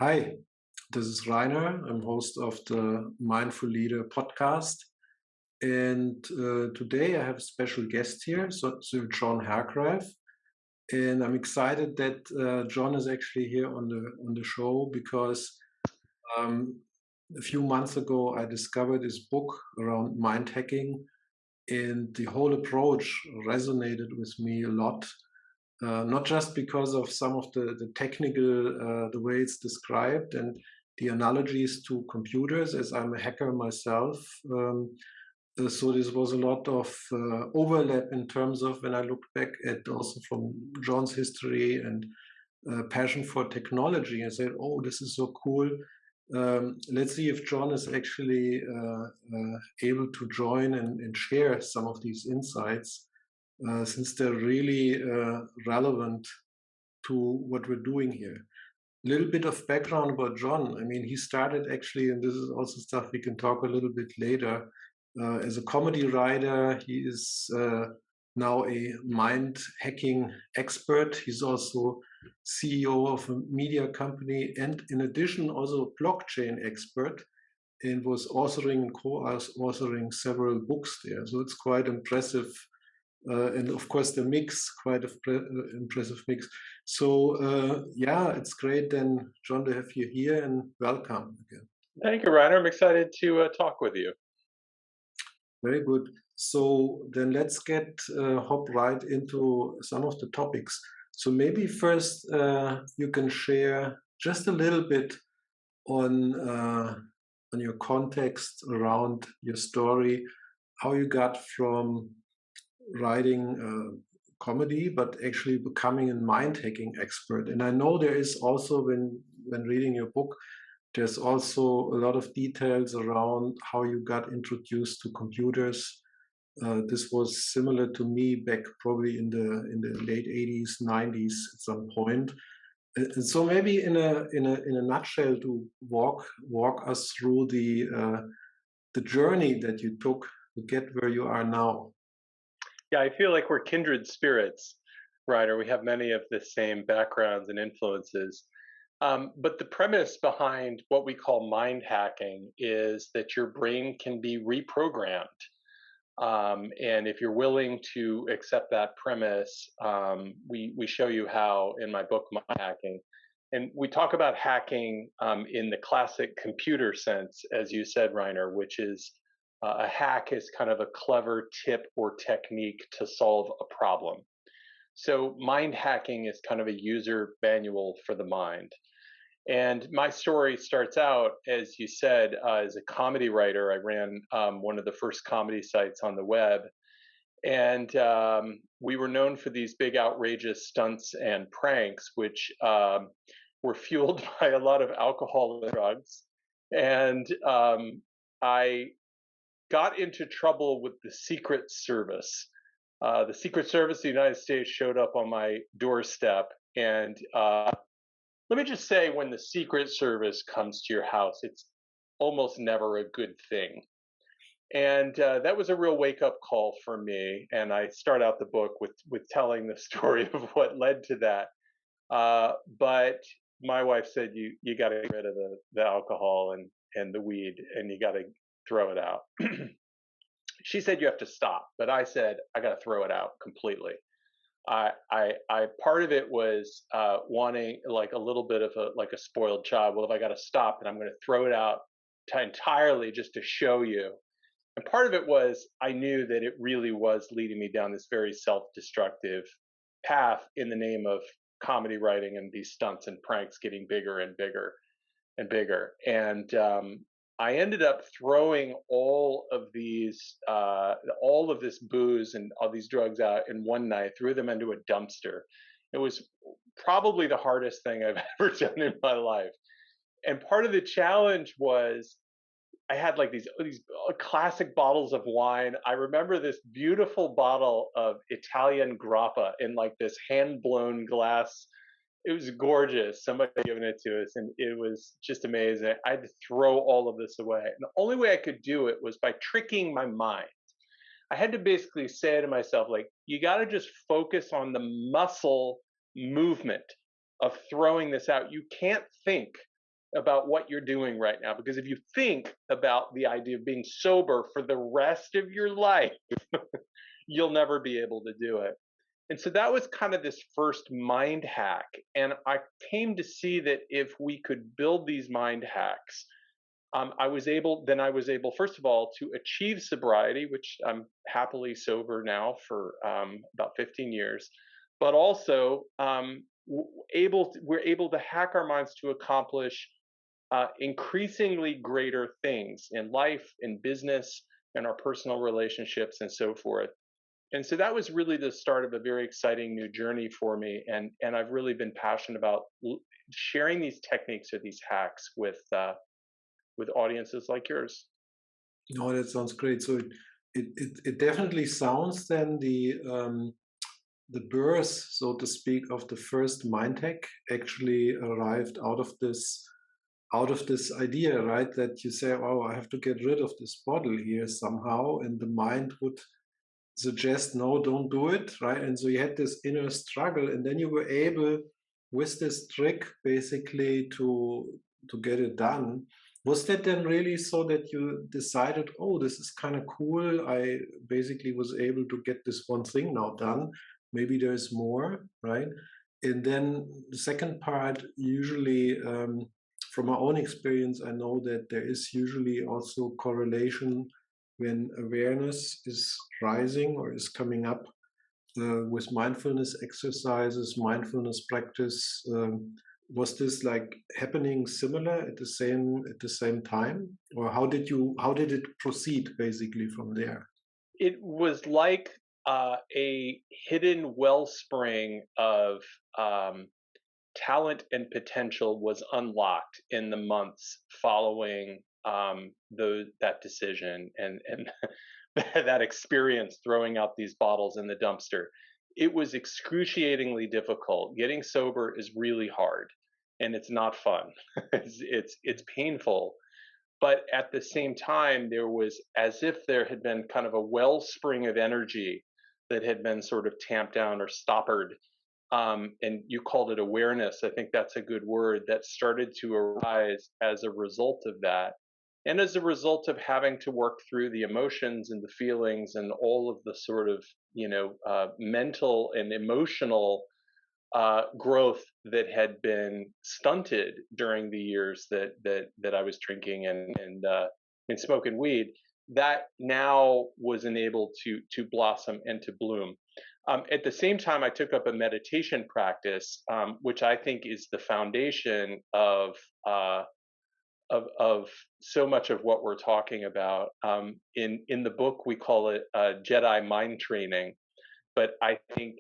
Hi, this is Rainer. I'm host of the Mindful Leader podcast. And today I have a special guest here, Sir John Hargrave. And I'm excited that John is actually here on the show because um, a few months ago I discovered his book around mind hacking, and the whole approach resonated with me a lot. Not just because of some of the technical, the way it's described and the analogies to computers, as I'm a hacker myself. So this was a lot of overlap in terms of when I look back at also from John's history and passion for technology. I said, oh, this is so cool. Let's see if John is actually able to join and share some of these insights, since they're really relevant to what we're doing here. A little bit of background about John. I mean, he started actually, and this is also stuff we can talk a little bit later, as a comedy writer. He is now a mind hacking expert. He's also CEO of a media company and, in addition, also a blockchain expert, and was authoring and co-authoring several books there. So it's quite impressive, and of course the mix, quite an impressive mix. So yeah, it's great then, John, to have you here, and welcome again. Thank you, Rainer. I'm excited to talk with you. Very good. So then let's get hop right into some of the topics. So maybe first you can share just a little bit on your context around your story, how you got from writing comedy, but actually becoming a mind hacking expert. And I know there is also, when reading your book, there's also a lot of details around how you got introduced to computers. This was similar to me back probably in the late 80s, 90s at some point. And so maybe in a nutshell, to walk us through the journey that you took to get where you are now. Yeah, I feel like we're kindred spirits, Rainer. We have many of the same backgrounds and influences. But the premise behind what we call mind hacking is that your brain can be reprogrammed. And if you're willing to accept that premise, we show you how in my book, Mind Hacking. And we talk about hacking in the classic computer sense, as you said, Reiner, which is a hack is kind of a clever tip or technique to solve a problem. So mind hacking is kind of a user manual for the mind. And my story starts out, as you said, as a comedy writer. I ran one of the first comedy sites on the web. And we were known for these big, outrageous stunts and pranks, which were fueled by a lot of alcohol and drugs. And I got into trouble with the Secret Service. The Secret Service of the United States showed up on my doorstep. And let me just say, when the Secret Service comes to your house, it's almost never a good thing. And that was a real wake up call for me. And I start out the book with telling the story of what led to that. But my wife said, you got to get rid of the alcohol and the weed, and you got to throw it out. She said you have to stop, but I said I got to throw it out completely. I part of it was wanting like a little bit of a spoiled child. Well, if I got to stop, and I'm going to throw it out entirely just to show you. And part of it was I knew that it really was leading me down this very self-destructive path in the name of comedy writing and these stunts and pranks getting bigger and bigger and bigger. And I ended up throwing all of this booze and all these drugs out in one night, threw them into a dumpster. It was probably the hardest thing I've ever done in my life. And part of the challenge was I had like these classic bottles of wine. I remember this beautiful bottle of Italian grappa in like this hand blown glass. It was gorgeous. Somebody had given it to us, and it was just amazing. I had to throw all of this away. And the only way I could do it was by tricking my mind. I had to basically say to myself, like, you got to just focus on the muscle movement of throwing this out. You can't think about what you're doing right now. Because if you think about the idea of being sober for the rest of your life, you'll never be able to do it. And so that was kind of this first mind hack. And I came to see that if we could build these mind hacks, I was able, first of all, to achieve sobriety, which I'm happily sober now for about 15 years, but also we're able to hack our minds to accomplish increasingly greater things in life, in business, in our personal relationships, and so forth. And so that was really the start of a very exciting new journey for me, and I've really been passionate about sharing these techniques or these hacks with audiences like yours. No, that sounds great. So it definitely sounds then the birth, so to speak, of the first mind hack actually arrived out of this idea, right? That you say, oh, I have to get rid of this bottle here somehow, and the mind would suggest, no, don't do it, right? And so you had this inner struggle, and then you were able, with this trick, basically to get it done. Was that then really so that you decided, oh, this is kind of cool? I basically was able to get this one thing now done. Maybe there's more, right? And then the second part, usually, from my own experience, I know that there is usually also correlation when awareness is rising or is coming up with mindfulness exercises, mindfulness practice. Was this like happening similar at the same time, or how did it proceed basically from there? It was like a hidden wellspring of um, talent and potential was unlocked in the months following that decision and that experience throwing out these bottles in the dumpster. It was excruciatingly difficult. Getting sober is really hard, and it's not fun. It's painful, but at the same time, there was as if there had been kind of a wellspring of energy that had been sort of tamped down or stoppered. And you called it awareness. I think that's a good word that started to arise as a result of that. And as a result of having to work through the emotions and the feelings and all of the sort of, mental and emotional growth that had been stunted during the years that I was drinking and smoking weed, that now was enabled to blossom and to bloom. At the same time, I took up a meditation practice, which I think is the foundation of so much of what we're talking about. In the book, we call it Jedi mind training, but I think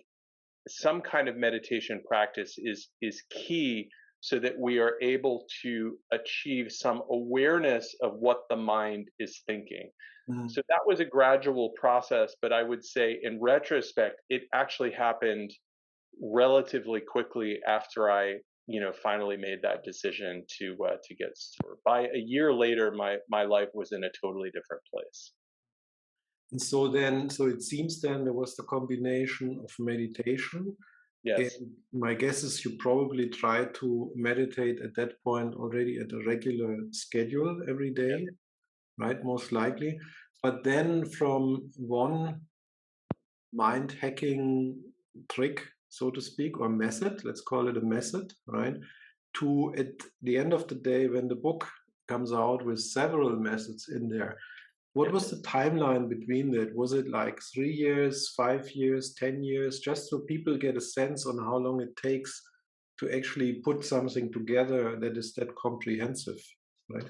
some kind of meditation practice is key so that we are able to achieve some awareness of what the mind is thinking. Mm. So that was a gradual process, but I would say in retrospect, it actually happened relatively quickly after I, finally made that decision to get sober. By a year later, my life was in a totally different place. And so then, so it seems then there was the combination of meditation. Yes. And my guess is you probably try to meditate at that point already at a regular schedule every Yes. day, right? Most likely. But then from one mind hacking trick, so to speak, or method, let's call it a method, right? To at the end of the day, when the book comes out with several methods in there, what Yeah. was the timeline between that? Was it like 3 years, 5 years, 10 years? Just so people get a sense on how long it takes to actually put something together that is that comprehensive, right?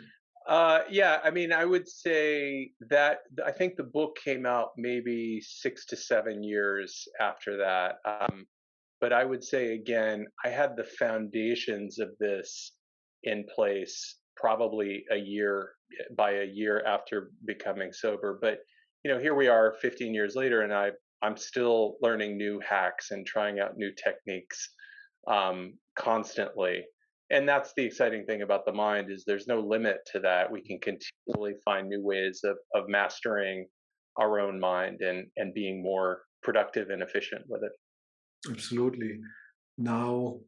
Yeah, I mean, I would say that I think the book came out maybe 6 to 7 years after that. But I would say again, I had the foundations of this in place probably by a year after becoming sober. But here we are 15 years later, and I'm still learning new hacks and trying out new techniques constantly. And that's the exciting thing about the mind is there's no limit to that. We can continually find new ways of mastering our own mind and being more productive and efficient with it. Absolutely. Now,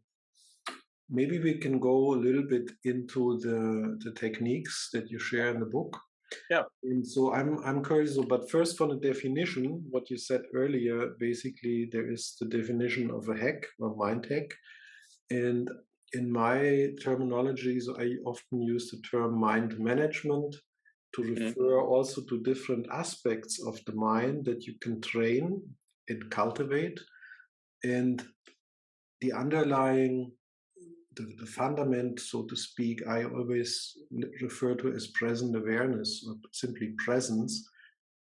maybe we can go a little bit into the techniques that you share in the book. Yeah. And so I'm curious, but first for the definition, what you said earlier, basically there is the definition of a hack or mind hack. And in my terminologies, I often use the term mind management to Mhm. refer also to different aspects of the mind that you can train and cultivate. And the underlying, the fundament, so to speak, I always refer to as present awareness or simply presence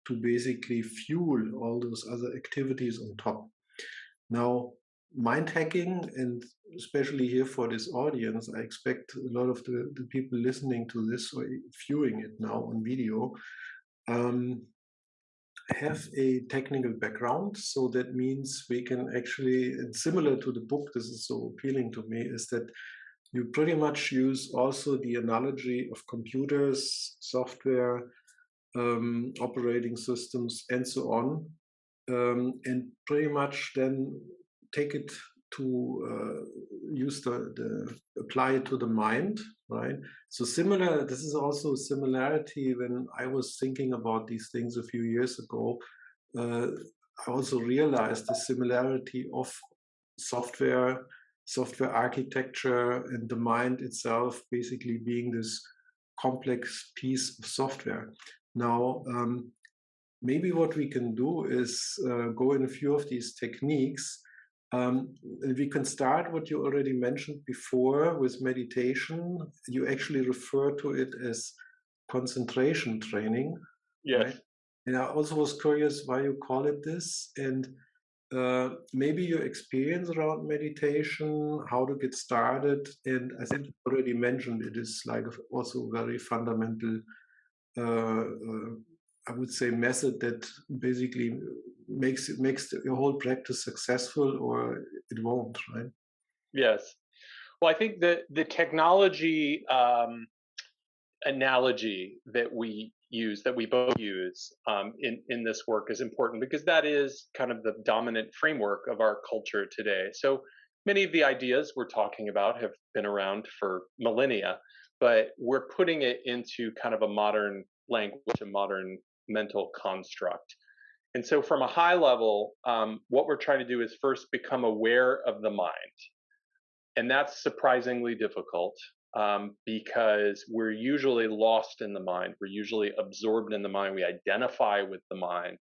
to basically fuel all those other activities on top. Now, mind hacking, and especially here for this audience, I expect a lot of the people listening to this or viewing it now on video um, have a technical background. So that means we can actually, and similar to the book, this is so appealing to me, is that you pretty much use also the analogy of computers, software, operating systems, and so on, and pretty much then take it to use the apply it to the mind, right? So similar, this is also a similarity when I was thinking about these things a few years ago. uh, I also realized the similarity of software, software architecture, and the mind itself basically being this complex piece of software. Now, maybe what we can do is go in a few of these techniques. And we can start what you already mentioned before with meditation. You actually refer to it as concentration training, right? Yes. And I also was curious why you call it this, and maybe your experience around meditation, how to get started. And I think you already mentioned it is like also very fundamental, uh, I would say, method that basically makes your whole practice successful, or it won't, right? Yes. Well, I think the technology analogy that we use, that we both use in this work, is important because that is kind of the dominant framework of our culture today. So many of the ideas we're talking about have been around for millennia, but we're putting it into kind of a modern language, a modern mental construct. And so, from a high level, what we're trying to do is first become aware of the mind. And that's surprisingly difficult because we're usually lost in the mind. We're usually absorbed in the mind. We identify with the mind.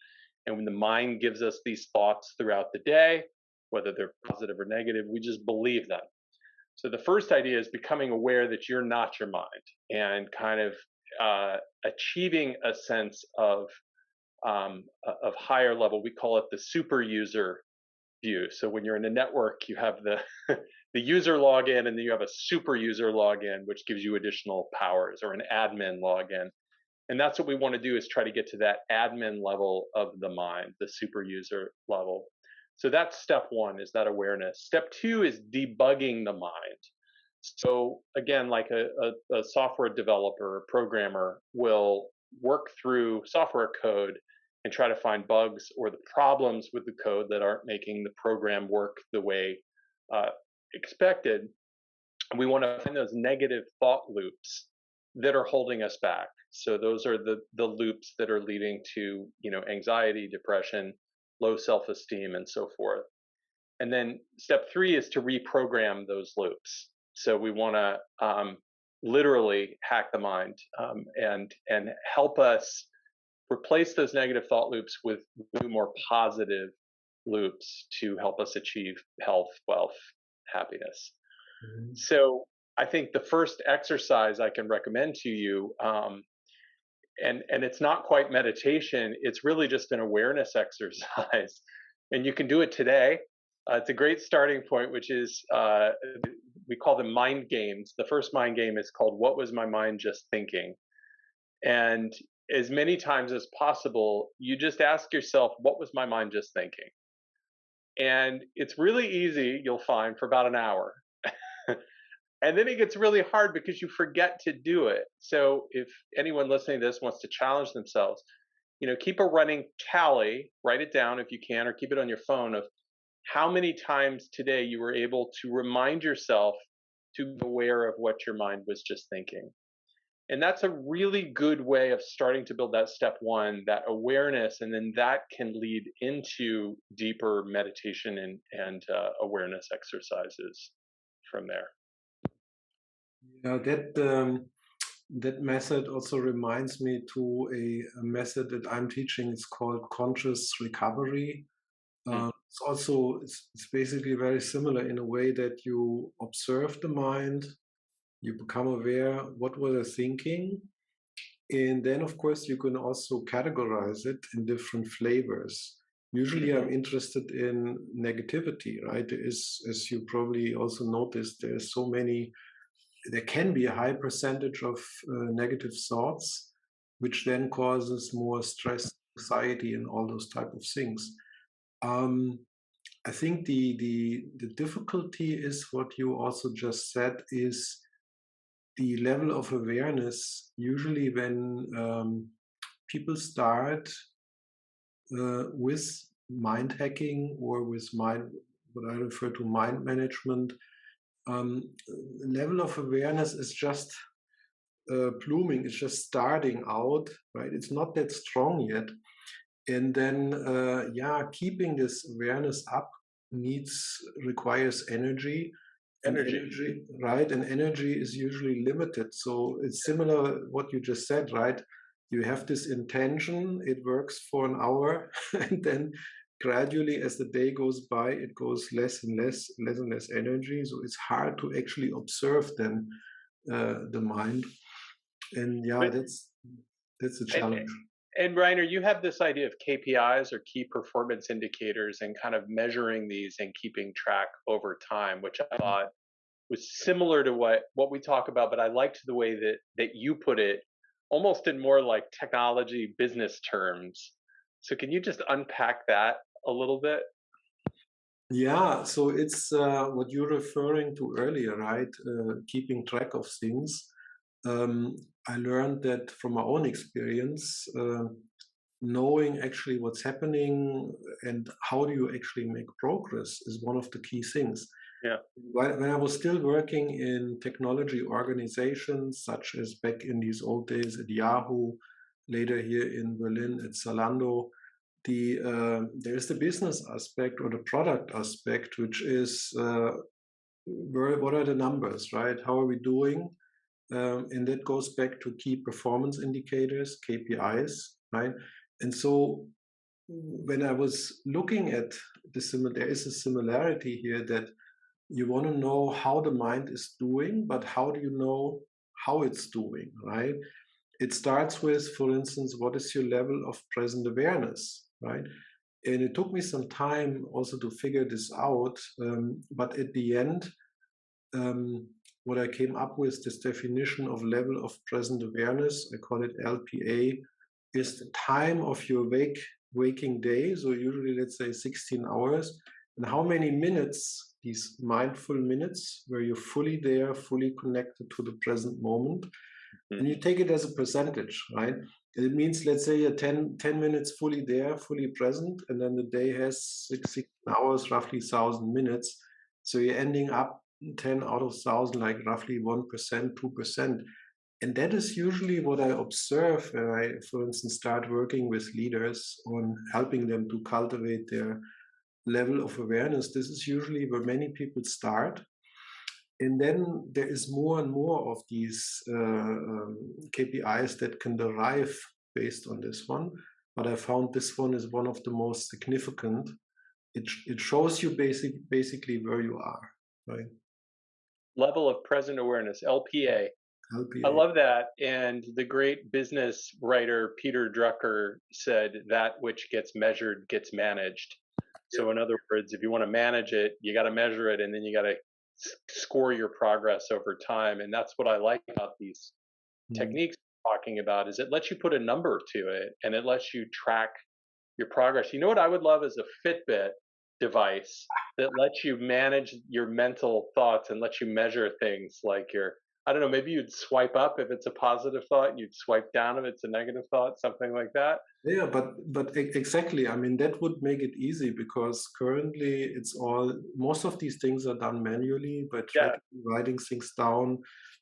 And when the mind gives us these thoughts throughout the day, whether they're positive or negative, we just believe them. So the first idea is becoming aware that you're not your mind and kind of achieving a sense of higher level. We call it the super user view. So when you're in a network, you have the the user login, and then you have a super user login, which gives you additional powers, or an admin login. And that's what we want to do, is try to get to that admin level of the mind, the super user level. So that's step one, is that awareness. Step two is debugging the mind. So again, like a software developer, a programmer will work through software code and try to find bugs or the problems with the code that aren't making the program work the way uh, expected. We want to find those negative thought loops that are holding us back. So those are the loops that are leading to, anxiety, depression, low self-esteem, and so forth. And then step three is to reprogram those loops. So we want to literally hack the mind, and help us replace those negative thought loops with new, more positive loops to help us achieve health, wealth, happiness. Mhm. So I think the first exercise I can recommend to you, and it's not quite meditation, it's really just an awareness exercise, and you can do it today. It's a great starting point, which is we call them mind games. The first mind game is called "What Was My Mind Just Thinking?" And as many times as possible, you just ask yourself, "What was my mind just thinking?" And it's really easy, you'll find, for about an hour. And then it gets really hard because you forget to do it. So if anyone listening to this wants to challenge themselves, keep a running tally, write it down if you can, or keep it on your phone, of how many times today you were able to remind yourself to be aware of what your mind was just thinking. And that's a really good way of starting to build that step one, that awareness, and then that can lead into deeper meditation and awareness exercises from there. Yeah, that method also reminds me to a method that I'm teaching. It's called conscious recovery. Mm. It's basically very similar in a way that you observe the mind, you become aware what was I thinking, and then of course you can also categorize it in different flavors. Usually I'm interested in negativity, right? There is, as you probably also noticed, there's so many, there can be a high percentage of negative thoughts, which then causes more stress, anxiety, and all those type of things. Um, I think the difficulty is what you also just said is the level of awareness. Usually, when people start with mind hacking or with mind, what I refer to mind management, um, level of awareness is just blooming. It's just starting out, right? It's not that strong yet. And then, yeah, keeping this awareness up requires energy, and Energy. energy, right? And energy is usually limited. So it's similar what you just said, right? You have this intention, it works for an hour, and then gradually as the day goes by, it goes less and less energy. So it's hard to actually observe then the mind. And yeah, But that's a and, challenge. and Reiner, you have this idea of KPIs or key performance indicators and kind of measuring these and keeping track over time, which I thought was similar to what we talk about, but I liked the way that you put it, almost in more like technology business terms. So can you just unpack that a little bit? Yeah, so it's what you're referring to earlier, right? Keeping track of things. Um, I learned that from my own experience, knowing actually what's happening and how do you actually make progress is one of the key things. Yeah. When I was still working in technology organizations, such as back in these old days at Yahoo, later here in Berlin at Zalando, there's the business aspect or the product aspect, which is what are the numbers, right? How are we doing? And that goes back to key performance indicators, KPIs, right? And so when I was looking at there is a similarity here that you want to know how the mind is doing, but how do you know how it's doing, right? It starts with, for instance, what is your level of present awareness, right? And it took me some time also to figure this out. But at the end, um, what I came up with, this definition of level of present awareness, I call it LPA, is the time of your waking day. So usually, let's say 16 hours, and how many minutes, these mindful minutes, where you're fully there, fully connected to the present moment, Mhm. and you take it as a percentage, right? It means, let's say, you're 10 minutes fully there, fully present, and then the day has 16 hours, roughly 1,000 minutes. So you're ending up 10 out of 1,000, like roughly 1%, 2%. And that is usually what I observe when I, for instance, start working with leaders on helping them to cultivate their level of awareness. This is usually where many people start. And then there is more and more of these KPIs that can derive based on this one. But I found this one is one of the most significant. It shows you basically where you are, right? Level of present awareness, LPA. I LPA. love that. And the great business writer Peter Drucker said that which gets measured gets managed. So, in other words, if you want to manage it, you got to measure it and then you got to score your progress over time. And that's what I like about these Mm. techniques we're talking about is it lets you put a number to it and it lets you track your progress. You know what I would love is a Fitbit device that lets you manage your mental thoughts and lets you measure things like your, I don't know, maybe you'd swipe up if it's a positive thought, and you'd swipe down if it's a negative thought, something like that. Yeah, exactly. I mean, that would make it easy because currently it's all most of these things are done manually by Yeah, tracking, writing things down,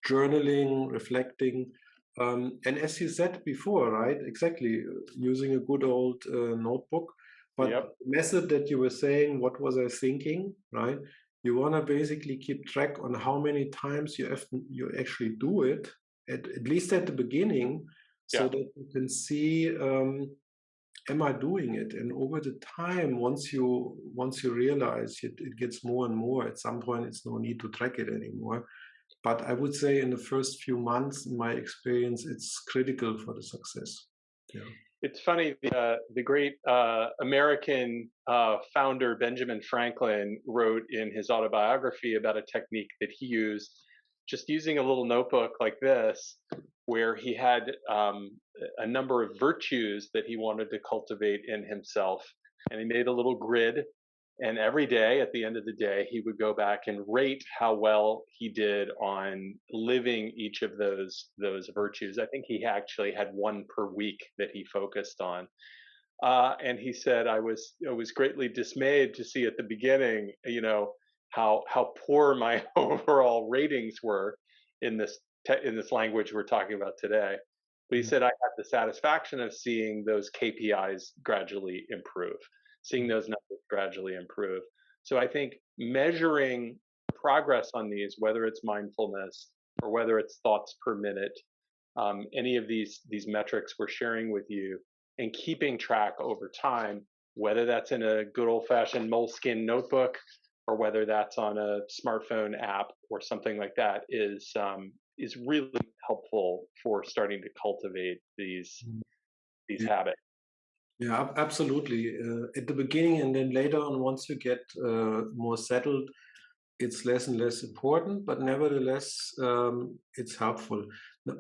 journaling, reflecting. And as you said before, right? Exactly, using a good old notebook. But yep, the method that you were saying, what was I thinking, right? You want to basically keep track on how many times you actually do it, at least at the beginning, so yeah. that you can see, am I doing it? And over the time, once you realize it, it gets more and more. At some point, it's no need to track it anymore. But I would say in the first few months, in my experience, it's critical for the success. Yeah. It's funny, the great American founder Benjamin Franklin wrote in his autobiography about a technique that he used, just using a little notebook like this, where he had a number of virtues that he wanted to cultivate in himself. And he made a little grid, and every day, at the end of the day, he would go back and rate how well he did on living each of those virtues. I think he actually had one per week that he focused on. And he said, I was greatly dismayed to see at the beginning, how poor my overall ratings were in this language we're talking about today. But he Mhm. said I had the satisfaction of seeing those KPIs gradually improve, seeing those numbers gradually improve. So I think measuring progress on these, whether it's mindfulness or whether it's thoughts per minute, any of these metrics we're sharing with you, and keeping track over time, whether that's in a good old fashioned moleskin notebook or whether that's on a smartphone app or something like that, is really helpful for starting to cultivate Mhm. these Yeah, habits. yeah, absolutely. At the beginning, and then later on, once you get more settled, it's less and less important, but nevertheless, it's helpful.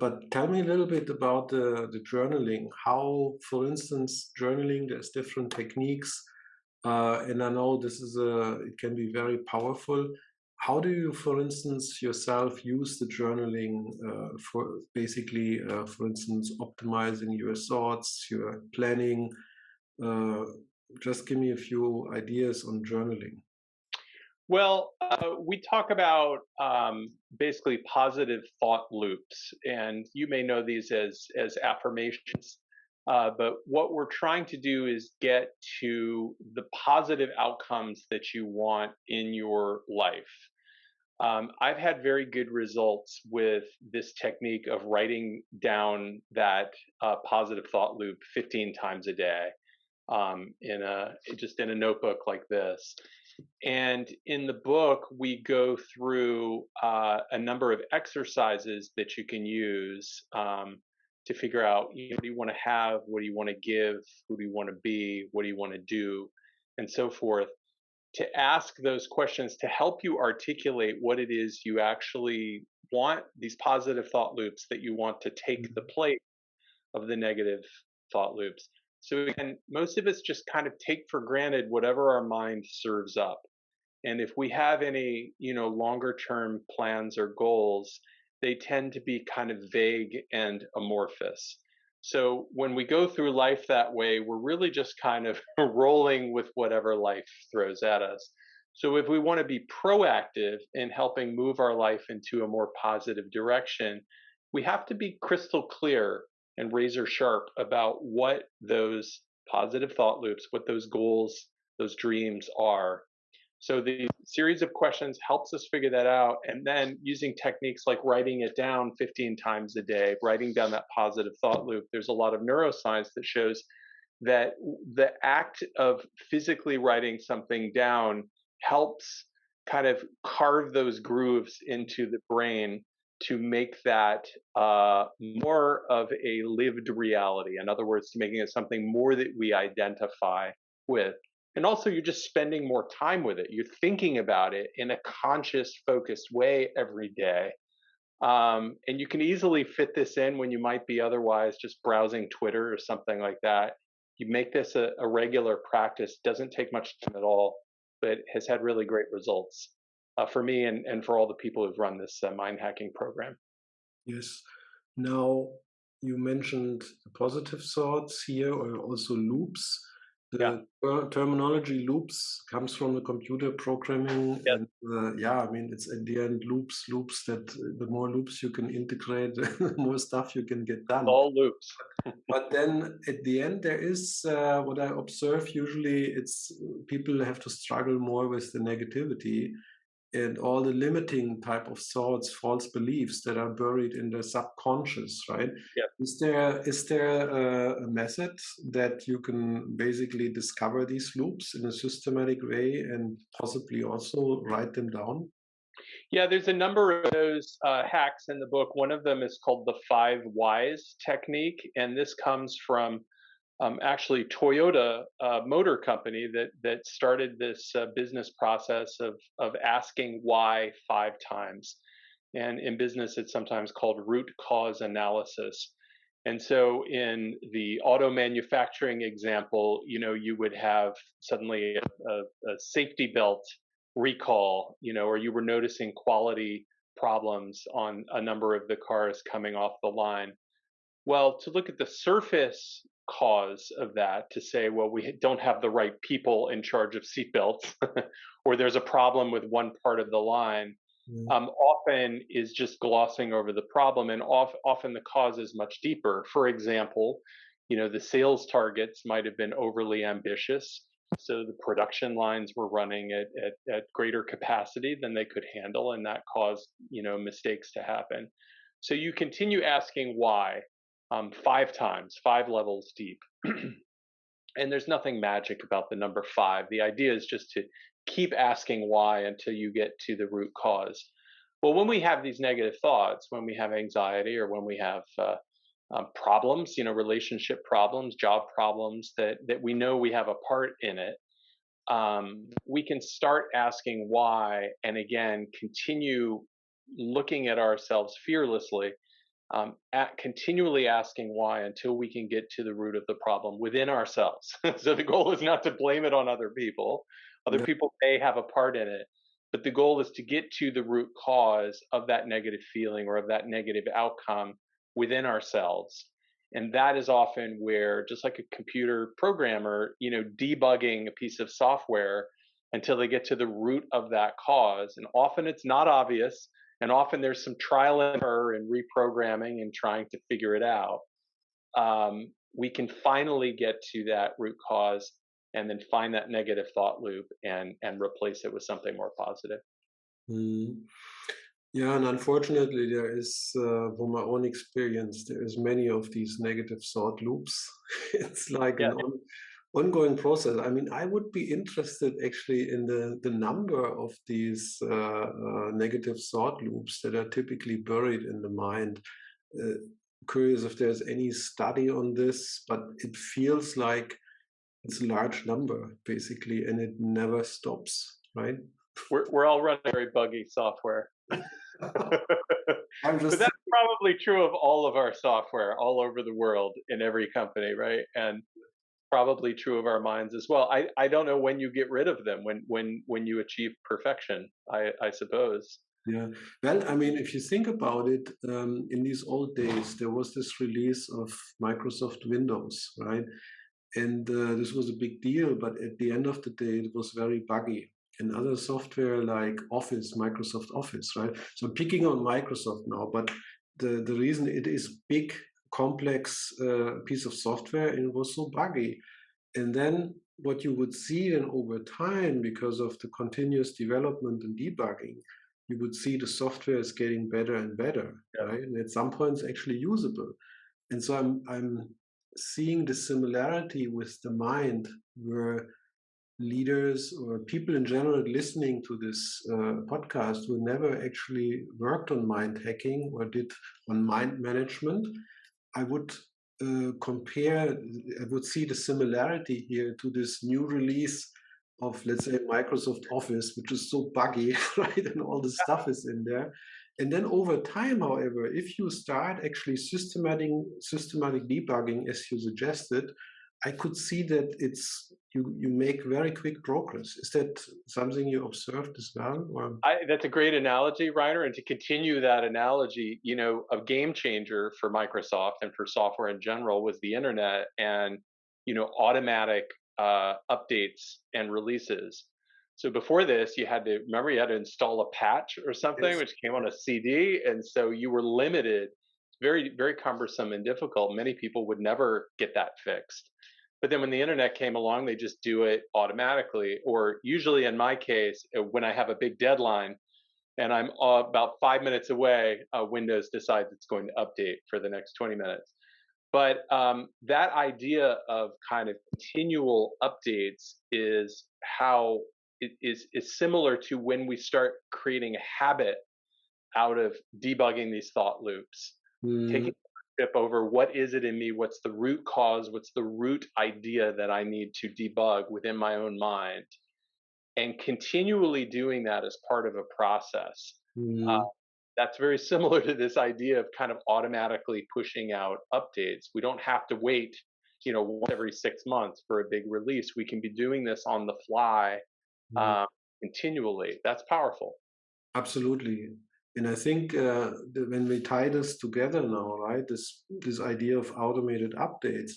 But tell me a little bit about the journaling. How, for instance, journaling, there's different techniques, and I know it can be very powerful. How do you, for instance, yourself use the journaling for basically, for instance, optimizing your thoughts, your planning? Uh, just give me a few ideas on journaling. Well, we talk about basically positive thought loops, and you may know these as affirmations. But what we're trying to do is get to the positive outcomes that you want in your life. I've had very good results with this technique of writing down that positive thought loop 15 times a day, just in a notebook like this. And in the book, we go through a number of exercises that you can use to figure out, what do you want to have, what do you want to give, who do you want to be, what do you want to do, and so forth. To ask those questions to help you articulate what it is you actually want, these positive thought loops that you want to take the Mhm. place of the negative thought loops. So again, most of us just kind of take for granted whatever our mind serves up. And if we have any, longer term plans or goals, they tend to be kind of vague and amorphous. So when we go through life that way, we're really just kind of rolling with whatever life throws at us. So if we want to be proactive in helping move our life into a more positive direction, we have to be crystal clear and razor sharp about what those positive thought loops, what those goals, those dreams are. So the series of questions helps us figure that out. And then using techniques like writing it down 15 times a day, writing down that positive thought loop, there's a lot of neuroscience that shows that the act of physically writing something down helps kind of carve those grooves into the brain to make that more of a lived reality. In other words, to making it something more that we identify with. And also, you're just spending more time with it. You're thinking about it in a conscious, focused way every day. And you can easily fit this in when you might be otherwise just browsing Twitter or something like that. You make this a regular practice, doesn't take much time at all, but has had really great results for me and for all the people who've run this mind hacking program. Yes. Now, you mentioned the positive thoughts here, or also loops. Yeah. The terminology loops comes from the computer programming, Yes. and yeah, I mean, it's at the end loops that the more loops you can integrate, the more stuff you can get done. All loops. But then at the end, there is what I observe usually, it's people have to struggle more with the negativity and all the limiting type of thoughts, false beliefs that are buried in the subconscious, right? Yeah. Is there a method that you can basically discover these loops in a systematic way and possibly also write them down? Yeah, there's a number of those hacks in the book. One of them is called the 5 whys technique, and this comes from actually Toyota Motor Company that started this business process of asking why 5 times. And in business, it's sometimes called root cause analysis. And so, in the auto manufacturing example, you would have suddenly a safety belt recall, or you were noticing quality problems on a number of the cars coming off the line. Well, to look at the surface cause of that, to say, well, we don't have the right people in charge of seatbelts, or there's a problem with one part of the line, Mm, often is just glossing over the problem, and often the cause is much deeper. For example, the sales targets might have been overly ambitious, so the production lines were running at greater capacity than they could handle, and that caused mistakes to happen. So you continue asking why 5 times, 5 levels deep. And there's nothing magic about the number 5. The idea is just to keep asking why until you get to the root cause. Well, when we have these negative thoughts, when we have anxiety, or when we have problems, relationship problems, job problems, that we know we have a part in it, we can start asking why, and again continue looking at ourselves fearlessly, at continually asking why until we can get to the root of the problem within ourselves. So the goal is not to blame it on other people. Other yeah. people may have a part in it, but the goal is to get to the root cause of that negative feeling or of that negative outcome within ourselves. And that is often where, just like a computer programmer, debugging a piece of software until they get to the root of that cause. And often it's not obvious, and often there's some trial and error and reprogramming and trying to figure it out. We can finally get to that root cause and then find that negative thought loop and replace it with something more positive. Mm. Yeah, and unfortunately, there is, from my own experience, there is many of these negative thought loops. It's like Yeah. an ongoing process. I mean, I would be interested actually in the number of these negative thought loops that are typically buried in the mind. Uh, Curious if there's any study on this, but it feels like it's a large number basically, and it never stops, right? We're all running very buggy software. I'm But just that's probably true of all of our software all over the world in every company, right? And probably true of our minds as well. I don't know when you get rid of them, when you achieve perfection, I suppose. Yeah. Well, I mean, if you think about it, in these old days, there was this release of Microsoft Windows, right? And this was a big deal, but at the end of the day, it was very buggy. And other software like Office, Microsoft Office, right? So I'm picking on Microsoft now, but the reason it is big, complex piece of software, and it was so buggy. And then what you would see then over time, because of the continuous development and debugging, you would see the software is getting better and better, Yeah. right? And at some point, it's actually usable. And so I'm seeing the similarity with the mind, where leaders or people in general listening to this podcast who never actually worked on mind hacking or did on mind management, I would I would see the similarity here to this new release of, let's say, Microsoft Office, which is so buggy, right? And all the stuff is in there. And then over time, however, if you start actually systematic debugging, as you suggested, I could see that you make very quick progress. Is that something you observed as well? Or That's a great analogy, Reiner. And to continue that analogy, a game changer for Microsoft and for software in general was the internet and, automatic updates and releases. So before this, you had to remember you had to install a patch or something, yes, which came on a CD, and so you were limited. Very, very cumbersome and difficult. Many people would never get that fixed. But then when the internet came along, they just do it automatically. Or usually in my case, when I have a big deadline and I'm about 5 minutes away, Windows decides it's going to update for the next 20 minutes. But that idea of kind of continual updates is how it is similar to when we start creating a habit out of debugging these thought loops, mm, taking ownership over what is it in me, what's the root cause, what's the root idea that I need to debug within my own mind, and continually doing that as part of a process. Uh, mm, that's very similar to this idea of kind of automatically pushing out updates. We don't have to wait, once every 6 months for a big release. We can be doing this on the fly, mm. continually. That's powerful. Absolutely. And I think when we tie this together now, right, this idea of automated updates,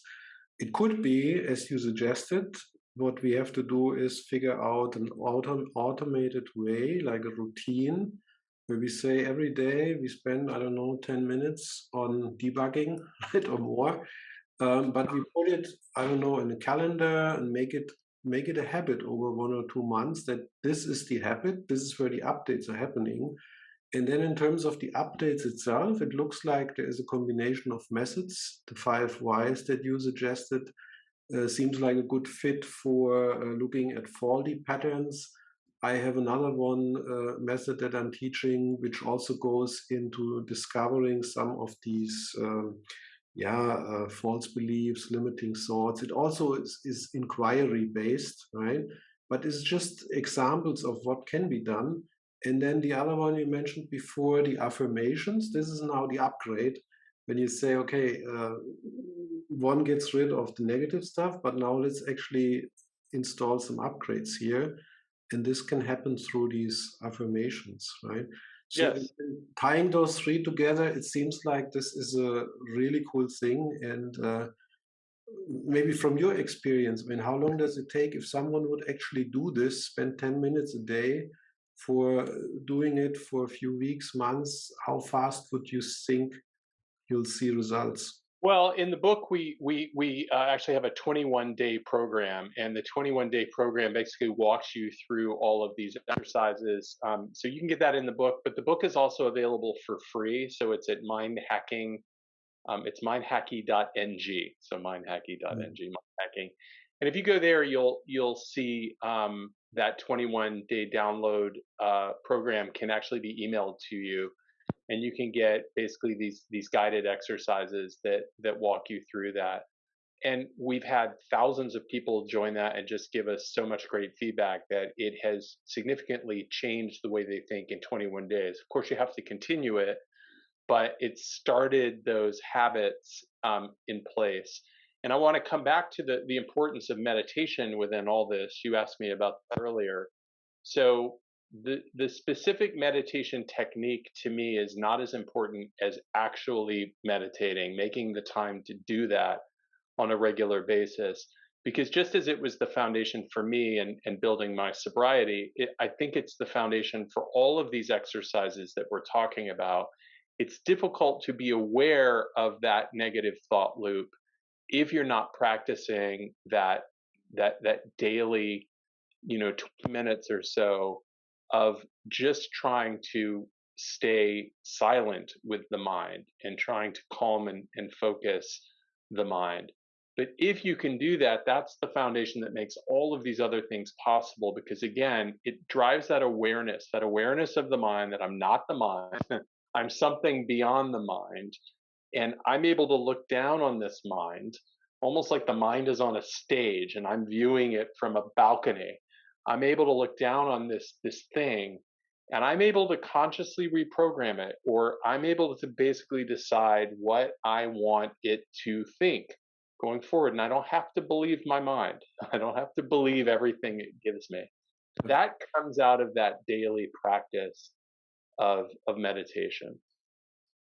it could be, as you suggested, what we have to do is figure out an automated way, like a routine, where we say every day we spend, I don't know, 10 minutes on debugging, right, or more. But we put it, I don't know, in a calendar and make it a habit over 1 or 2 months that this is the habit, this is where the updates are happening. And then in terms of the updates itself, it looks like there is a combination of methods. The 5 whys that you suggested seems like a good fit for looking at faulty patterns. I have another one method that I'm teaching, which also goes into discovering some of these false beliefs, limiting thoughts. It also is inquiry based, right? But it's just examples of what can be done. And then the other one you mentioned before, the affirmations. This is now the upgrade when you say, okay, one gets rid of the negative stuff, but now let's actually install some upgrades here. And this can happen through these affirmations, right? So Yes. tying those three together, it seems like this is a really cool thing. And maybe from your experience, I mean, how long does it take if someone would actually do this, spend 10 minutes a day for doing it for a few weeks, months? How fast would you think you'll see results? Well, in the book, we actually have a 21-day program, and the 21-day program basically walks you through all of these exercises. So you can get that in the book, but the book is also available for free. So it's at mindhacking. It's mindhacky.ng. So Mm, mindhacky.ng, mindhacking. And if you go there, you'll see that 21-day download program can actually be emailed to you, and you can get basically these guided exercises that walk you through that. And we've had thousands of people join that and just give us so much great feedback that it has significantly changed the way they think in 21 days. Of course, you have to continue it, but it started those habits in place. And I want to come back to the importance of meditation within all this. You asked me about that earlier. So the specific meditation technique to me is not as important as actually meditating, making the time to do that on a regular basis. Because just as it was the foundation for me and building my sobriety, I think it's the foundation for all of these exercises that we're talking about. It's difficult to be aware of that negative thought loop if you're not practicing that daily, 20 minutes or so of just trying to stay silent with the mind and trying to calm and focus the mind. But if you can do that, that's the foundation that makes all of these other things possible, because again, it drives that awareness of the mind, that I'm not the mind, I'm something beyond the mind. And I'm able to look down on this mind, almost like the mind is on a stage and I'm viewing it from a balcony. I'm able to look down on this thing, and I'm able to consciously reprogram it, or I'm able to basically decide what I want it to think going forward, and I don't have to believe my mind. I don't have to believe everything it gives me. That comes out of that daily practice of meditation.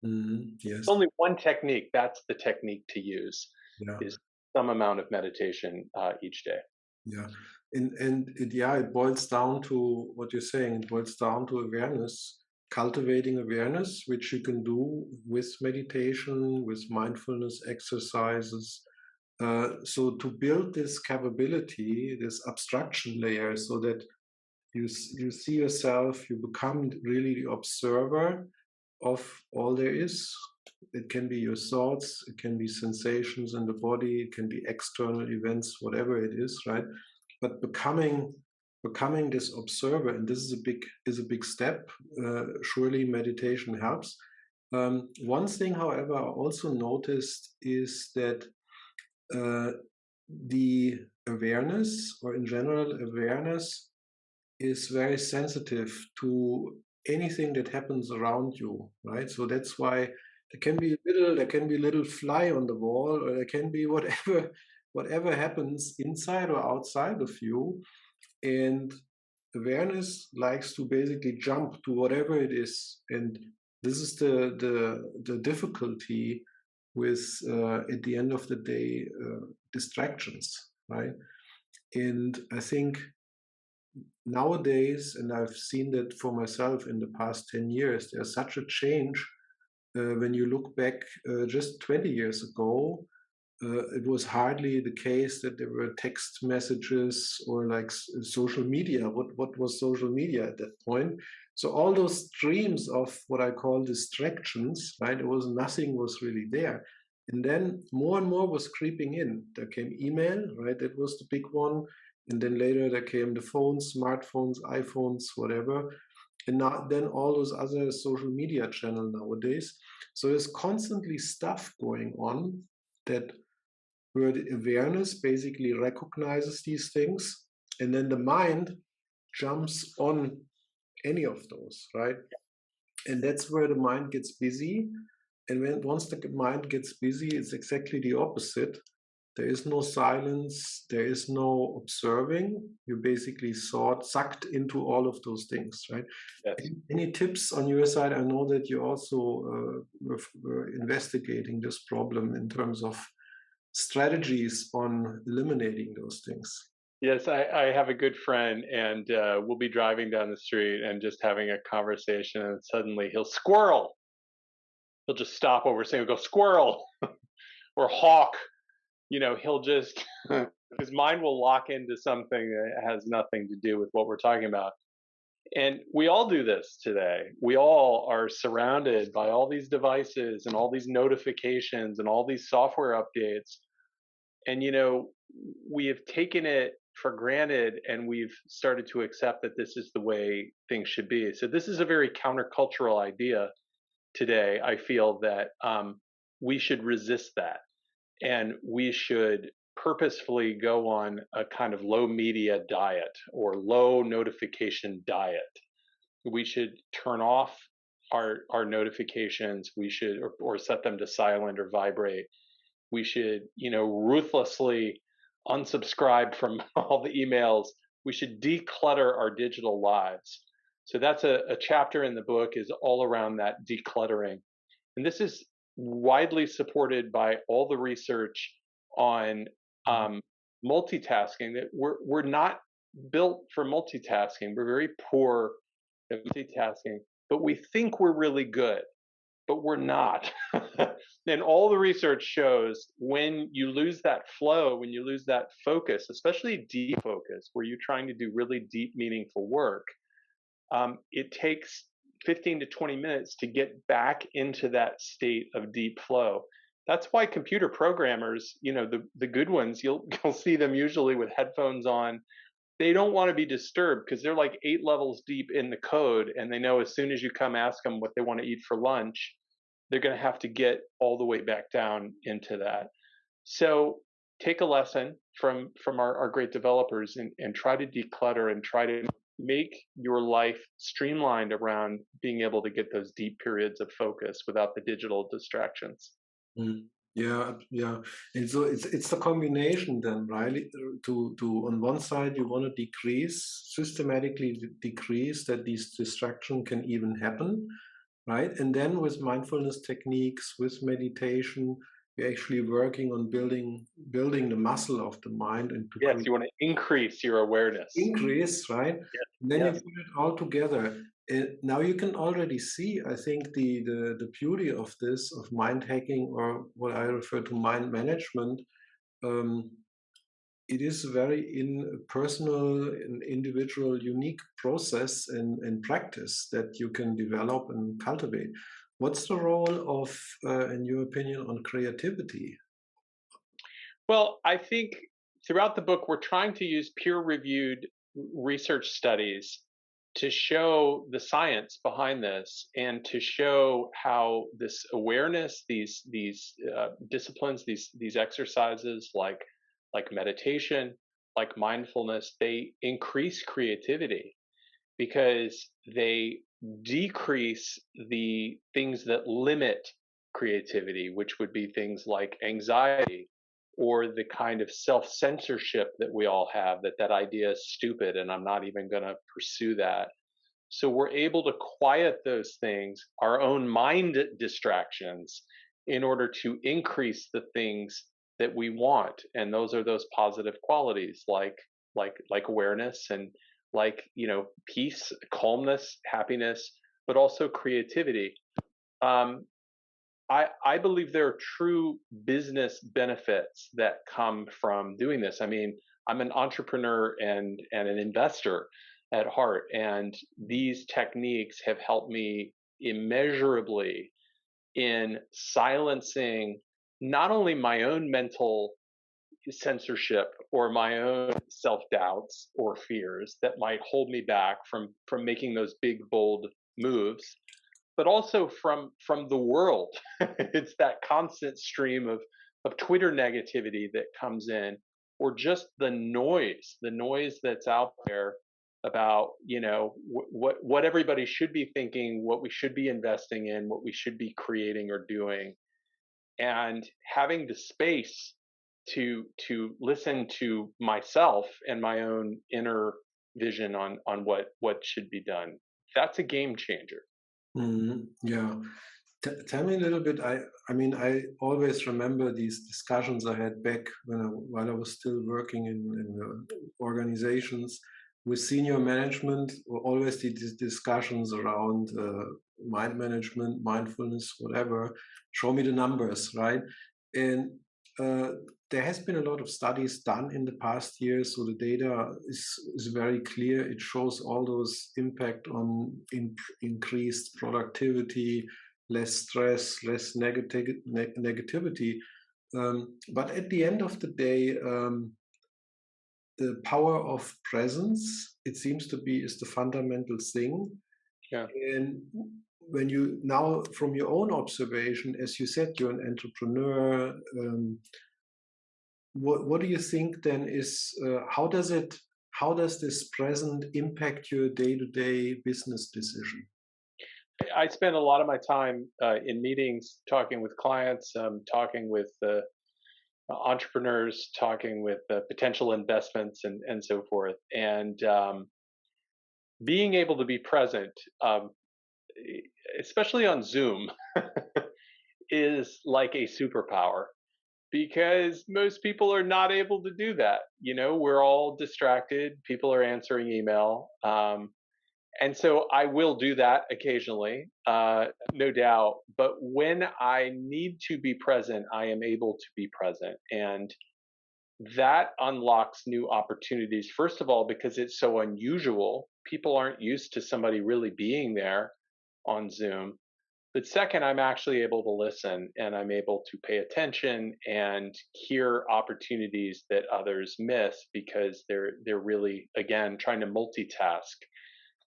Yes. Only one technique. That's the technique to use, Yeah. is some amount of meditation each day. Yeah. And it boils down to what you're saying. It boils down to awareness, cultivating awareness, which you can do with meditation, with mindfulness exercises. So to build this capability, this abstraction layer, so that you see yourself, you become really the observer of all there is. It can be your thoughts, it can be sensations in the body, it can be external events, whatever it is, right? But becoming this observer, and this is a big step. Surely meditation helps. One thing, however, I also noticed is that uh, the awareness, or in general awareness, is very sensitive to anything that happens around you, right? So that's why there can be little fly on the wall, or there can be whatever whatever happens inside or outside of you. And awareness likes to basically jump to whatever it is. And this is the difficulty with at the end of the day, distractions, right? And I think nowadays, and I've seen that for myself in the past 10 years, there's such a change. When you look back just 20 years ago, it was hardly the case that there were text messages or like social media. What was social media at that point? So all those streams of what I call distractions, right? It was nothing was really there. And then more and more was creeping in. There came email, right? That was the big one. And then later there came the phones, smartphones, iPhones, whatever. And now, then all those other social media channels nowadays. So there's constantly stuff going on that, where the awareness basically recognizes these things, and then the mind jumps on any of those, right? And that's where the mind gets busy. And once the mind gets busy, it's exactly the opposite. There is no silence, there is no observing. You're basically sucked into all of those things, right? Yes. Any tips on your side? I know that you also were investigating this problem in terms of strategies on eliminating those things. Yes, I have a good friend, and we'll be driving down the street and just having a conversation, and suddenly he'll squirrel. He'll just stop what we're saying, go squirrel or hawk. He'll just his mind will lock into something that has nothing to do with what we're talking about. And we all do this today. We all are surrounded by all these devices and all these notifications and all these software updates. And, we have taken it for granted, and we've started to accept that this is the way things should be. So, this is a very countercultural idea today. I feel that we should resist that, and we should purposefully go on a kind of low media diet or low notification diet. We should turn off our notifications. We should, or set them to silent or vibrate. We should, ruthlessly unsubscribe from all the emails. We should declutter our digital lives. So that's a chapter in the book, is all around that decluttering. And this is widely supported by all the research on um, multitasking. That we're not built for multitasking. We're very poor at multitasking, but we think we're really good, but we're not. And all the research shows, when you lose that flow, when you lose that focus, especially deep focus, where you're trying to do really deep, meaningful work, it takes 15 to 20 minutes to get back into that state of deep flow. That's why computer programmers, the good ones, you'll see them usually with headphones on. They don't want to be disturbed because they're like 8 levels deep in the code, and they know as soon as you come ask them what they want to eat for lunch, they're going to have to get all the way back down into that. So take a lesson from our great developers, and try to declutter and try to make your life streamlined around being able to get those deep periods of focus without the digital distractions. Mm. Yeah. And so it's a combination then, right? To on one side you want to systematically decrease that these distraction can even happen, right? And then with mindfulness techniques, with meditation, we're actually working on building the muscle of the mind and to Yes, create you want to increase your awareness. increase, right? Yes, And then you yes. put it all together. Now you can already see, I think, the beauty of this, of mind hacking, or what I refer to mind management. Um, it is a very personal, and individual, unique process and practice that you can develop and cultivate. What's the role of, in your opinion, on creativity? Well, I think throughout the book, we're trying to use peer reviewed research studies to show the science behind this and to show how this awareness, these disciplines, these exercises like meditation, like mindfulness, they increase creativity because they decrease the things that limit creativity, which would be things like anxiety or the kind of self censorship that we all have, that idea is stupid and I'm not even going to pursue that. So we're able to quiet those things, our own mind distractions, in order to increase the things that we want. And those are those positive qualities like awareness and like, peace, calmness, happiness, but also creativity. Um, I believe there are true business benefits that come from doing this. I mean, I'm an entrepreneur and an investor at heart, and these techniques have helped me immeasurably in silencing not only my own mental censorship or my own self doubts or fears that might hold me back from making those big bold moves, but also from the world. It's that constant stream of Twitter negativity that comes in, or just the noise that's out there about what everybody should be thinking, what we should be investing in, what we should be creating or doing, and having the space to listen to myself and my own inner vision on what should be done. That's a game changer. Yeah. Tell me a little bit. I mean, I always remember these discussions I had back while I was still working in organizations with senior management. Always these discussions around mind management, mindfulness, whatever. Show me the numbers, right? And uh, there has been a lot of studies done in the past years, so the data is very clear. It shows all those impact on increased productivity, less stress, less negativity. But at the end of the day, the power of presence, it seems to be, is the fundamental thing. Yeah. And when you now, from your own observation, as you said, you're an entrepreneur. What do you think then is how does this present impact your day-to-day business decision? I spend a lot of my time in meetings, talking with clients, talking with entrepreneurs, talking with potential investments, and so forth. And being able to be present, especially on Zoom, is like a superpower because most people are not able to do that. We're all distracted. People are answering email. And so I will do that occasionally, no doubt. But when I need to be present, I am able to be present. And that unlocks new opportunities. First of all, because it's so unusual. People aren't used to somebody really being there on Zoom. But second, I'm actually able to listen and I'm able to pay attention and hear opportunities that others miss because they're really, again, trying to multitask,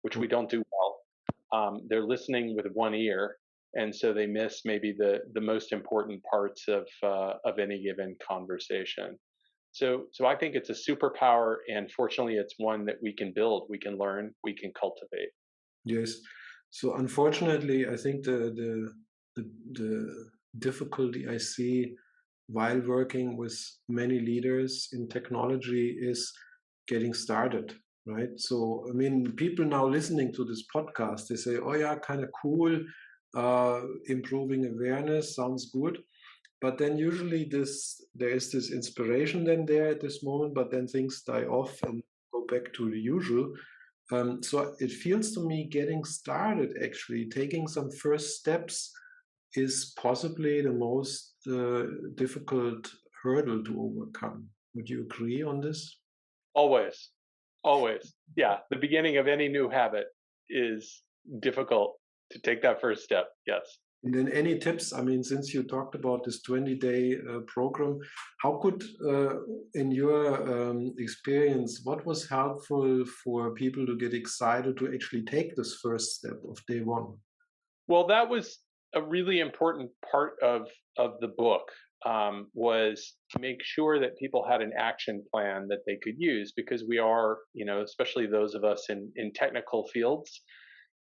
which we don't do well. They're listening with one ear, and so they miss maybe the most important parts of any given conversation. So I think it's a superpower, and fortunately, it's one that we can build, we can learn, we can cultivate. Yes. So unfortunately, I think the difficulty I see. while working with many leaders in technology is getting started, right? So, I mean, people now listening to this podcast, they say, oh, yeah, kind of cool. Improving awareness sounds good. But then usually there is this inspiration then there at this moment, but then things die off and go back to the usual. So it feels to me getting started, actually taking some first steps, is possibly the most difficult hurdle to overcome. Would you agree on this? Always, always. Yeah, the beginning of any new habit is difficult to take that first step. Yes. And then any tips? I mean, since you talked about this 20-day program, how could, in your experience, what was helpful for people to get excited to actually take this first step of day one? Well, that was a really important part of the book, was to make sure that people had an action plan that they could use, because we are, especially those of us in technical fields,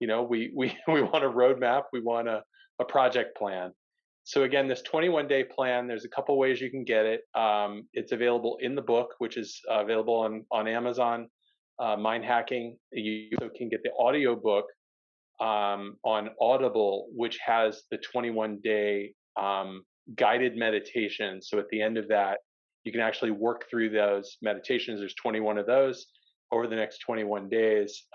we we want a roadmap, we want a project plan. So again, this 21-day plan, there's a couple ways you can get it. It's available in the book, which is available on Amazon, Mindhacking. You also can get the audio book on Audible, which has the 21-day guided meditation. So at the end of that, you can actually work through those meditations. There's 21 of those over the next 21 days.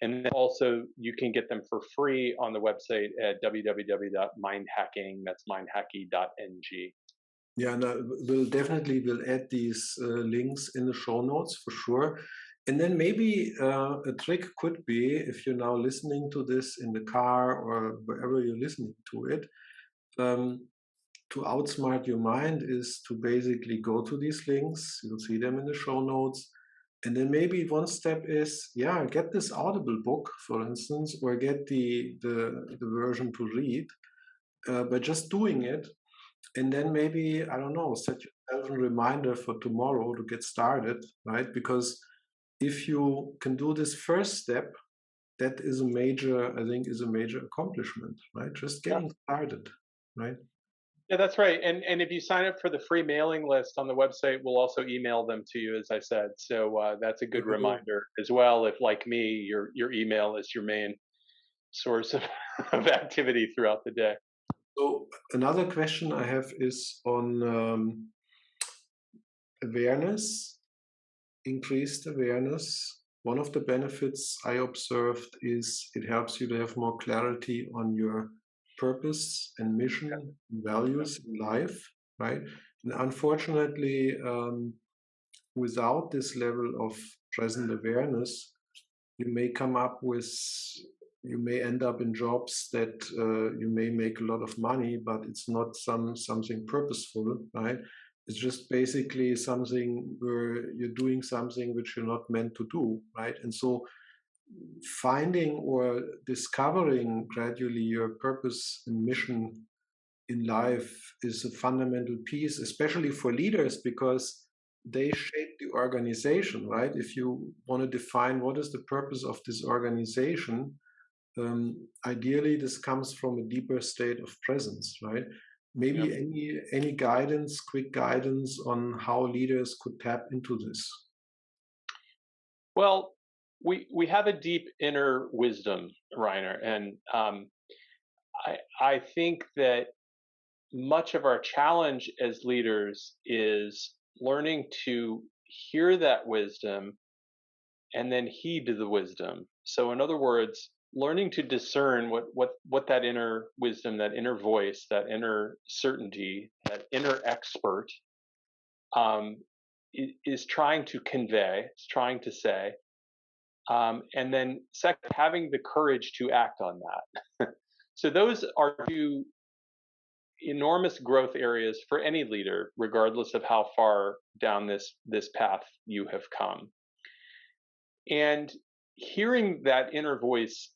And then also you can get them for free on the website at www.mindhacking, that's mindhacky.ng. Yeah, and we'll definitely will add these links in the show notes for sure. And then maybe a trick could be, if you're now listening to this in the car or wherever you're listening to it, um, to outsmart your mind is to basically go to these links. You'll see them in the show notes. And then maybe one step is, yeah, get this Audible book, for instance, or get the version to read by just doing it. And then maybe, I don't know, set yourself a reminder for tomorrow to get started, right? Because if you can do this first step, that is a major, I think, is a major accomplishment, right? Just Yeah. getting started, right? Yeah, that's right. And if you sign up for the free mailing list on the website, we'll also email them to you, as I said. So that's a good So, reminder as well. If, like me, your email is your main source of, of activity throughout the day. so another question I have is on awareness, increased awareness. One of the benefits I observed is it helps you to have more clarity on your purpose and mission and values in life, right? And unfortunately, without this level of present awareness, you may come up with, you may end up in jobs that you may make a lot of money, but it's not something purposeful, right? It's just basically something where you're doing something which you're not meant to do, right? And so finding or discovering gradually your purpose and mission in life is a fundamental piece, especially for leaders, because they shape the organization, right? If you want to define what is the purpose of this organization, ideally this comes from a deeper state of presence, right? Yeah. Maybe any guidance, quick guidance on how leaders could tap into this. Well, we have a deep inner wisdom, Reiner, and I think that much of our challenge as leaders is learning to hear that wisdom and then heed the wisdom. So, in other words, learning to discern what that inner wisdom, that inner voice, that inner certainty, that inner expert um, is trying to convey, is trying to say, and then second, having the courage to act on that. So those are two enormous growth areas for any leader, regardless of how far down this path you have come. And hearing that inner voice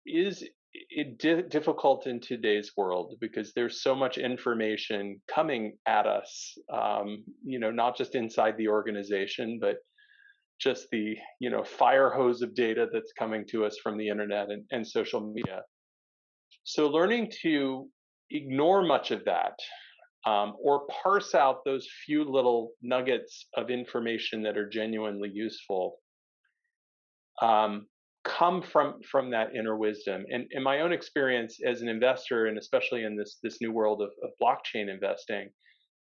is difficult in today's world because there's so much information coming at us, not just inside the organization, but just the fire hose of data that's coming to us from the internet and social media. So learning to ignore much of that or parse out those few little nuggets of information that are genuinely useful, um, come from that inner wisdom. And in my own experience as an investor, and especially in this new world of blockchain investing,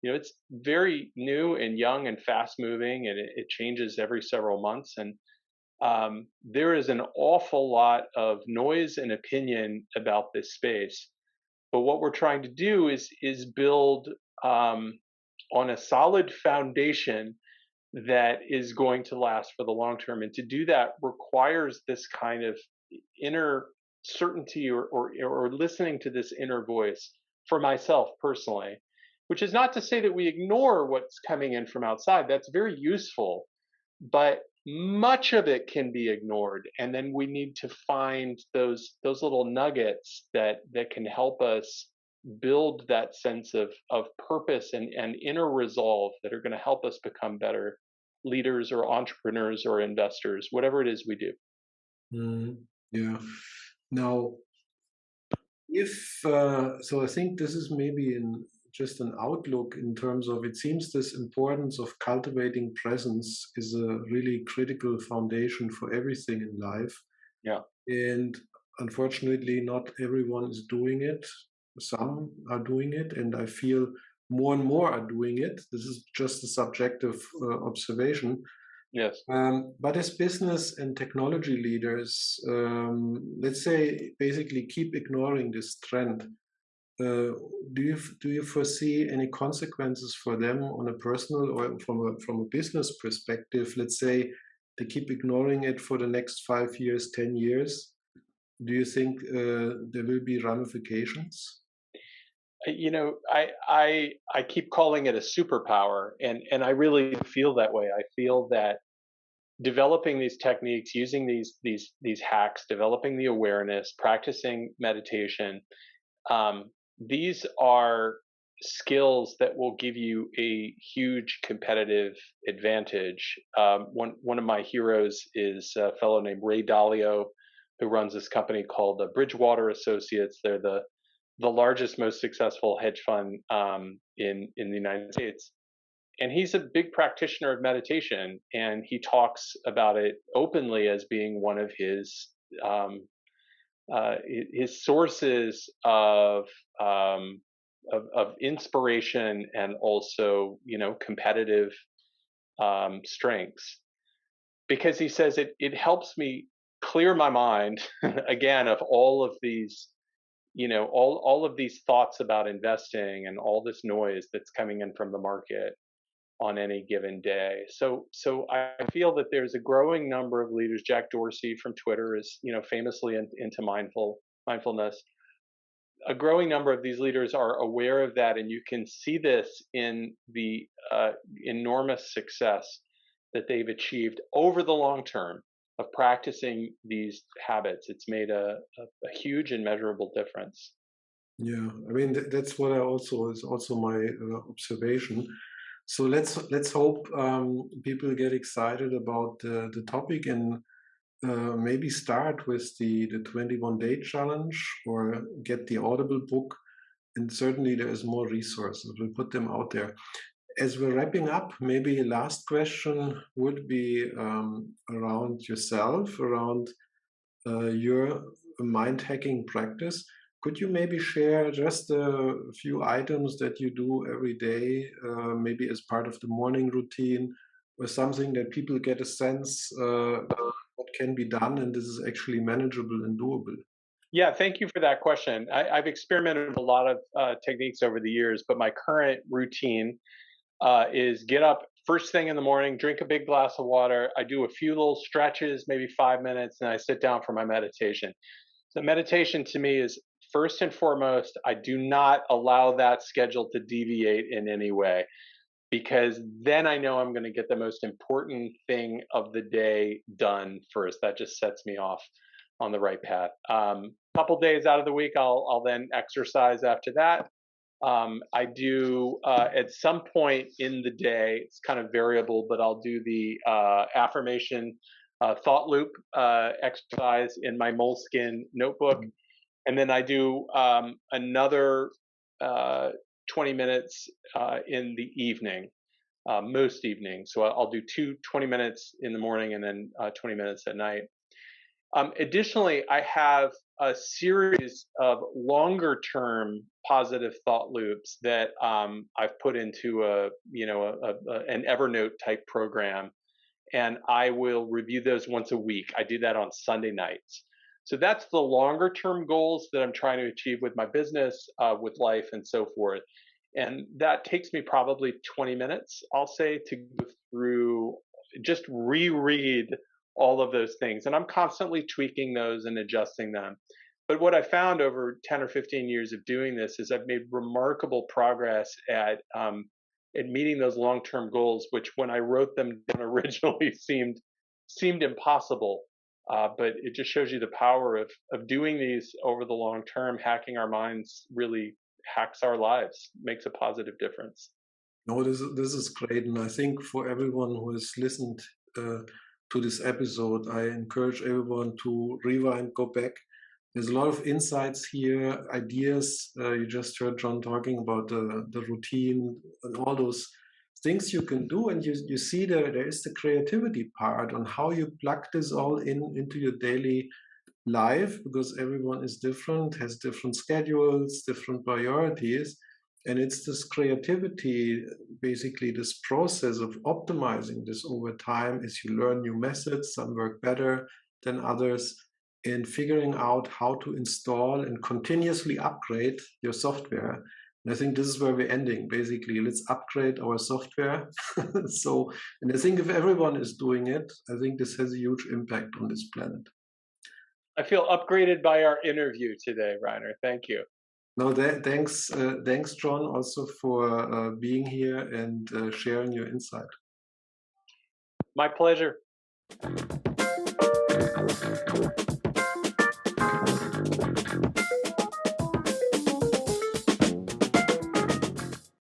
it's very new and young and fast moving, and it changes every several months. And there is an awful lot of noise and opinion about this space. But what we're trying to do is build, on a solid foundation that is going to last for the long term. And to do that requires this kind of inner certainty, or listening to this inner voice for myself personally, which is not to say that we ignore what's coming in from outside. That's very useful, but much of it can be ignored. And then we need to find those little nuggets that can help us build that sense of purpose and inner resolve that are going to help us become better leaders or entrepreneurs or investors, whatever it is we do. Yeah. Now, if so, I think this is maybe in just an outlook in terms of, it seems this importance of cultivating presence is a really critical foundation for everything in life. Yeah. And unfortunately, not everyone is doing it. Some are doing it, and I feel more and more are doing it. This is just a subjective observation. Yes. But as business and technology leaders, let's say, basically keep ignoring this trend. Do you foresee any consequences for them on a personal or from a business perspective? Let's say they keep ignoring it for the next 5 years, 10 years. Do you think there will be ramifications? I keep calling it a superpower, and I really feel that way. I feel that developing these techniques, using these hacks, developing the awareness, practicing meditation, these are skills that will give you a huge competitive advantage. One of my heroes is a fellow named Ray Dalio, who runs this company called Bridgewater Associates. They're the largest, most successful hedge fund, in the United States. And he's a big practitioner of meditation, and he talks about it openly as being one of um, his sources of inspiration, and also competitive strengths, because he says it helps me clear my mind again of all of these, all of these thoughts about investing and all this noise that's coming in from the market on any given day. So I feel that there's a growing number of leaders. Jack Dorsey from Twitter is, famously into mindfulness. A growing number of these leaders are aware of that, and you can see this in the enormous success that they've achieved over the long term of practicing these habits. It's made a huge and measurable difference. Yeah, I mean that's what I also is also my observation. So let's hope people get excited about the topic, and maybe start with the 21-day challenge, or get the Audible book. And certainly there is more resources. We'll put them out there. As we're wrapping up, maybe last question would be around yourself, around your mind hacking practice. Could you maybe share just a few items that you do every day, maybe as part of the morning routine, or something that people get a sense what can be done and this is actually manageable and doable? Yeah, thank you for that question. I've experimented with a lot of techniques over the years, but my current routine is get up first thing in the morning, drink a big glass of water. I do a few little stretches, maybe 5 minutes, and I sit down for my meditation. So, meditation to me is first and foremost, I do not allow that schedule to deviate in any way, because then I know I'm going to get the most important thing of the day done first. That just sets me off on the right path. Couple days out of the week, I'll then exercise after that. I do at some point in the day. It's kind of variable, but I'll do the affirmation thought loop exercise in my Moleskine notebook, and then I do another 20 minutes in the evening, most evenings. So I'll do 20 minutes in the morning and then 20 minutes at night. Additionally, I have a series of longer term positive thought loops that I've put into an Evernote type program, and I will review those once a week. I do that on Sunday nights. So that's the longer term goals that I'm trying to achieve with my business, with life, and so forth. And that takes me probably 20 minutes, I'll say, to go through, just reread all of those things. And I'm constantly tweaking those and adjusting them. But what I found over 10 or 15 years of doing this is I've made remarkable progress at meeting those long-term goals, which when I wrote them down originally seemed impossible. But it just shows you the power of doing these over the long term. Hacking our minds really hacks our lives, makes a positive difference. No, this is great, and I think for everyone who has listened to this episode, I encourage everyone to rewind, go back. There's a lot of insights here, ideas. You just heard John talking about the routine and all those things you can do, and you see there is the creativity part on how you plug this all into your daily life, because everyone is different, has different schedules, different priorities. And it's this creativity, basically this process of optimizing this over time as you learn new methods. Some work better than others, and figuring out how to install and continuously upgrade your software. And I think this is where we're ending. Basically, let's upgrade our software. And I think if everyone is doing it, I think this has a huge impact on this planet. I feel upgraded by our interview today, Reiner. Thank you. No, thanks, John, also for being here and sharing your insight. My pleasure.